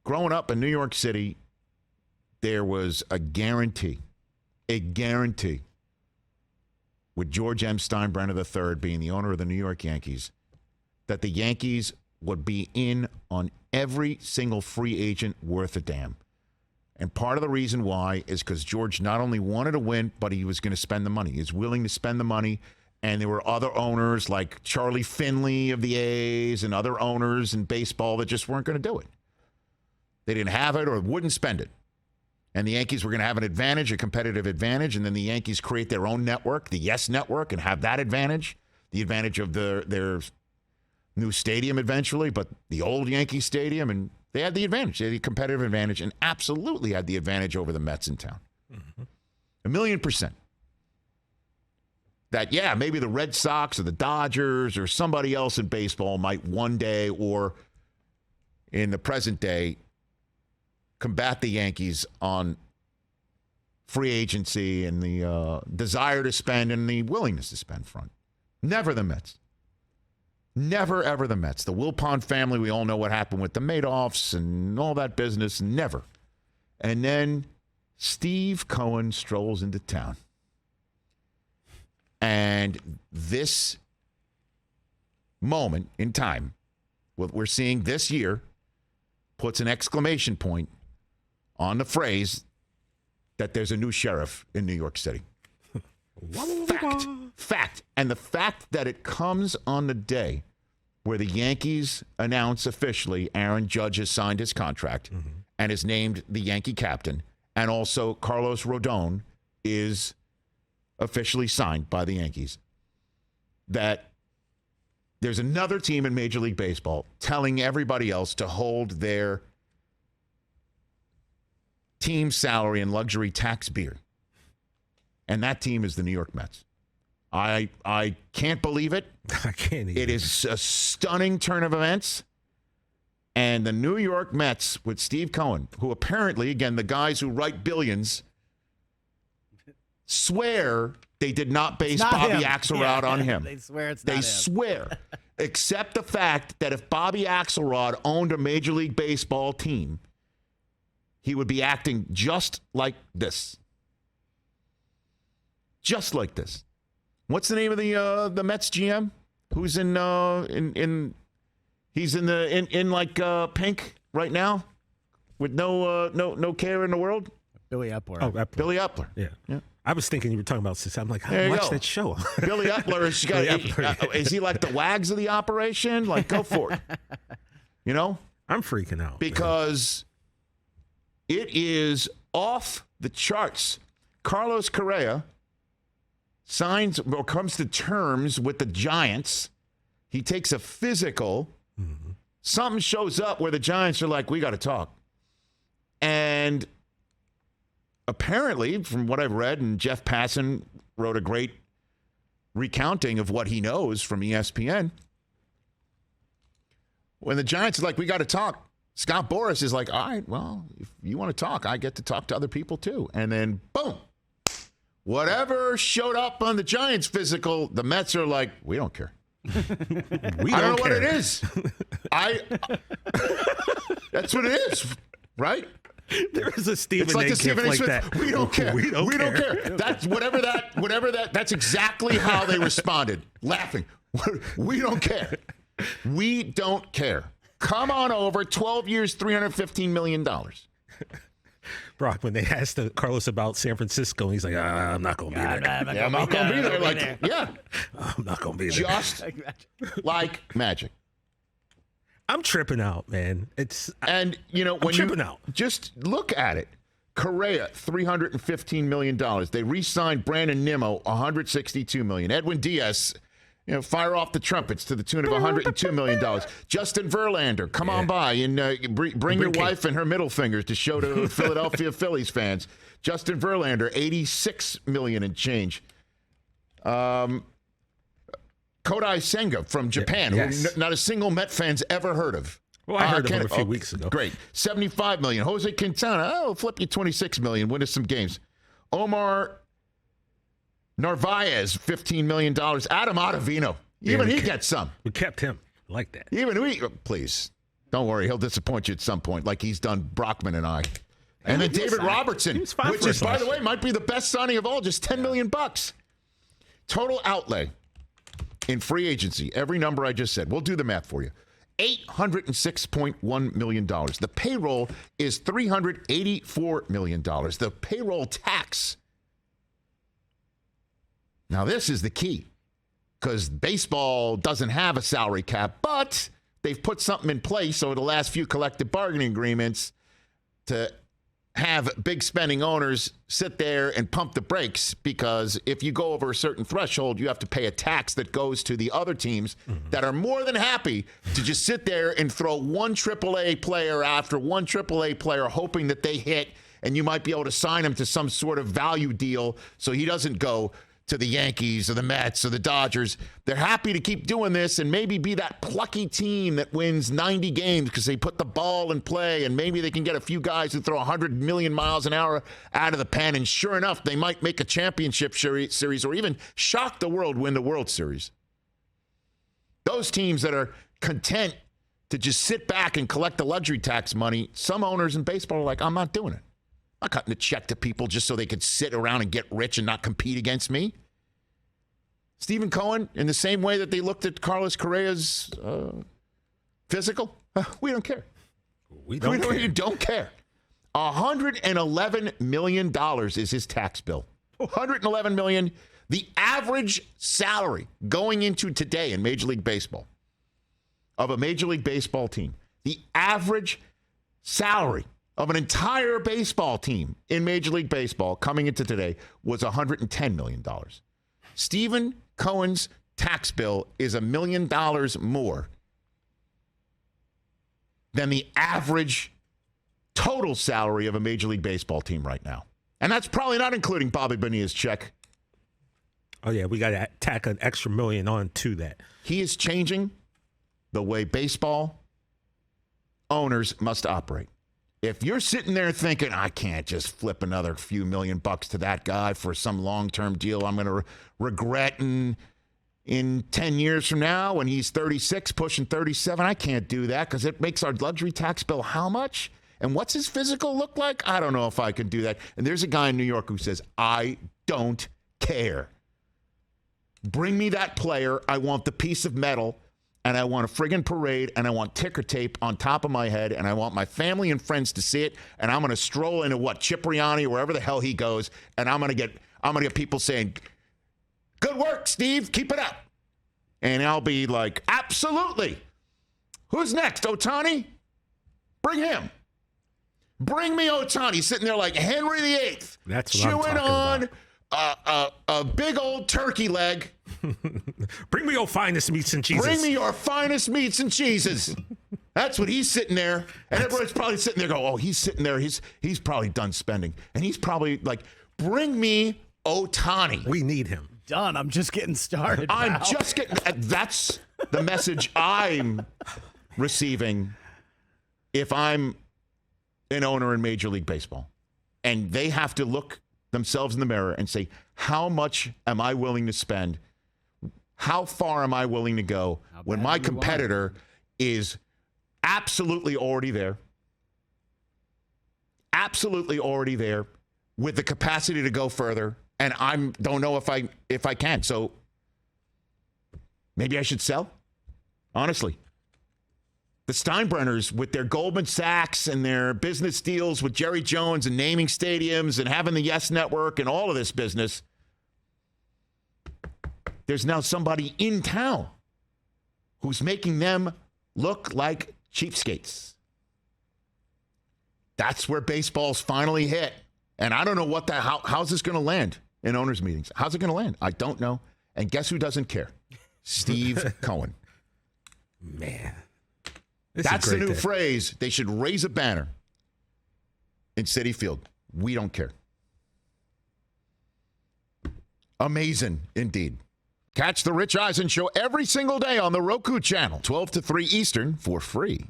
growing up in New York City, there was a guarantee, with George M. Steinbrenner III being the owner of the New York Yankees, that the Yankees would be in on every single free agent worth a damn. And part of the reason why is because George not only wanted to win, but he was going to spend the money. He was willing to spend the money. And there were other owners like Charlie Finley of the A's and other owners in baseball that just weren't going to do it. They didn't have it or wouldn't spend it. And the Yankees were going to have an advantage, a competitive advantage, and then the Yankees create their own network, the Yes Network, and have that advantage, the advantage of their new stadium eventually, but the old Yankee Stadium, and they had the advantage. They had the competitive advantage and absolutely had the advantage over the Mets in town. Mm-hmm. 1,000,000%. That, yeah, maybe the Red Sox or the Dodgers or somebody else in baseball might one day or in the present day combat the Yankees on free agency and the desire to spend and the willingness to spend front. Never the Mets. Never, ever the Mets. The Wilpon family, we all know what happened with the Madoffs and all that business. Never. And then Steve Cohen strolls into town. And this moment in time, what we're seeing this year, puts an exclamation point on the phrase that there's a new sheriff in New York City. Fact. And the fact that it comes on the day where the Yankees announce officially Aaron Judge has signed his contract and is named the Yankee captain, and also Carlos Rodon is officially signed by the Yankees, that there's another team in Major League Baseball telling everybody else to hold their team salary and luxury tax beer. And that team is the New York Mets. I can't believe it. I can't either. It is a stunning turn of events. And the New York Mets with Steve Cohen, who apparently, again, the guys who write billions, swear they did not base Bobby Axelrod on him. They swear it's not him. They swear. Except the fact that if Bobby Axelrod owned a Major League Baseball team, he would be acting just like this. Just like this. What's the name of the Mets GM? Who's in he's in like pink right now with no care in the world? Billy Epler. Oh, Epler. Billy Epler. Yeah. I was thinking you were talking about since I'm like, I watched that show. Billy Epler is he like the Wags of the operation? Like, go for it. You know? I'm freaking out. Because it is off the charts. Carlos Correa signs or comes to terms with the Giants. He takes a physical. Mm-hmm. Something shows up where the Giants are like, we got to talk. And apparently, from what I've read, and Jeff Passan wrote a great recounting of what he knows from ESPN, when the Giants are like, we got to talk, Scott Boras is like, all right, well, if you want to talk, I get to talk to other people too. And then, boom, whatever showed up on the Giants' physical, the Mets are like, we don't care. I don't know what it is. That's what it is, right? There is a Stephen it's like A. a Stephen A. Smith. That. We don't care. We don't care. That's whatever that. That's exactly how they responded, laughing. We don't care. We don't care. Come on over. 12 years, $315 million. Brock, when they asked Carlos about San Francisco, he's like, I'm not going to be there. I'm not going to be there. Like, yeah. I'm not going to be there. Just like magic. I'm tripping out, man. And you know, when tripping out. Just look at it. Correa, $315 million. They re-signed Brandon Nimmo, $162 million. Edwin Diaz, fire off the trumpets to the tune of $102 million. Justin Verlander, come on by and bring your wife and her middle fingers to show to Philadelphia Phillies fans. Justin Verlander, $86 million and change. Kodai Senga from Japan, who not a single Met fan's ever heard of. Well, I heard of him a few weeks ago. Great. $75 million. Jose Quintana, flip you $26 million, win us some games. Omar Narvaez, $15 million. Adam Ottavino, even he gets some. We kept him. I like that. Even we, please. Don't worry, he'll disappoint you at some point, like he's done Brockman and I. And then David Robertson, which is, by the way, might be the best signing of all, just $10 million. Total outlay in free agency, every number I just said. We'll do the math for you. $806.1 million. The payroll is $384 million. The payroll tax. Now, this is the key, because baseball doesn't have a salary cap, but they've put something in place over the last few collective bargaining agreements to have big spending owners sit there and pump the brakes, because if you go over a certain threshold, you have to pay a tax that goes to the other teams that are more than happy to just sit there and throw one AAA player after one AAA player, hoping that they hit, and you might be able to sign him to some sort of value deal so he doesn't go to the Yankees or the Mets or the Dodgers. They're happy to keep doing this and maybe be that plucky team that wins 90 games because they put the ball in play, and maybe they can get a few guys who throw 100 million miles an hour out of the pen, and sure enough, they might make a championship series or even shock the world, win the World Series. Those teams that are content to just sit back and collect the luxury tax money, some owners in baseball are like, I'm not doing it. I'm not cutting a check to people just so they could sit around and get rich and not compete against me. Stephen Cohen, in the same way that they looked at Carlos Correa's physical, we don't care. We don't care. $111 million is his tax bill. $111 million. The average salary going into today in Major League Baseball of a Major League Baseball team, the average salary of an entire baseball team in Major League Baseball coming into today was $110 million. Stephen Cohen's tax bill is $1 million more than the average total salary of a Major League Baseball team right now. And that's probably not including Bobby Bonilla's check. Oh, yeah, we got to tack an extra $1 million on to that. He is changing the way baseball owners must operate. If you're sitting there thinking, I can't just flip another few $1 million to that guy for some long-term deal I'm going to regret in 10 years from now when he's 36, pushing 37, I can't do that because it makes our luxury tax bill how much? And what's his physical look like? I don't know if I can do that. And there's a guy in New York who says, I don't care. Bring me that player. I want the piece of metal. And I want a friggin' parade, and I want ticker tape on top of my head, and I want my family and friends to see it, and I'm going to stroll into Cipriani or wherever the hell he goes, and I'm going to get people saying, good work, Steve, keep it up. And I'll be like, absolutely. Who's next, Ohtani? Bring him. Bring me Ohtani, sitting there like Henry VIII. That's what chewing I'm on a big old turkey leg. Bring me your finest meats and cheeses. Bring me your finest meats and cheeses. That's what he's sitting there. And everybody's probably sitting there going, oh, he's sitting there. He's probably done spending. And he's probably like, bring me Ohtani. We need him. Done. I'm just getting started. That's the message I'm receiving if I'm an owner in Major League Baseball. And they have to look themselves in the mirror and say, how much am I willing to spend? How far am I willing to go when my competitor is absolutely already there? Absolutely already there with the capacity to go further. And I don't know if I can. So maybe I should sell. Honestly. The Steinbrenners, with their Goldman Sachs and their business deals with Jerry Jones and naming stadiums and having the Yes Network and all of this business, there's now somebody in town who's making them look like cheapskates. That's where baseball's finally hit. And I don't know how's this going to land in owners' meetings. How's it going to land? I don't know. And guess who doesn't care? Steve Cohen. Man. That's the new phrase. They should raise a banner in Citi Field. We don't care. Amazing indeed. Catch the Rich Eisen Show every single day on the Roku channel, 12 to 3 Eastern, for free.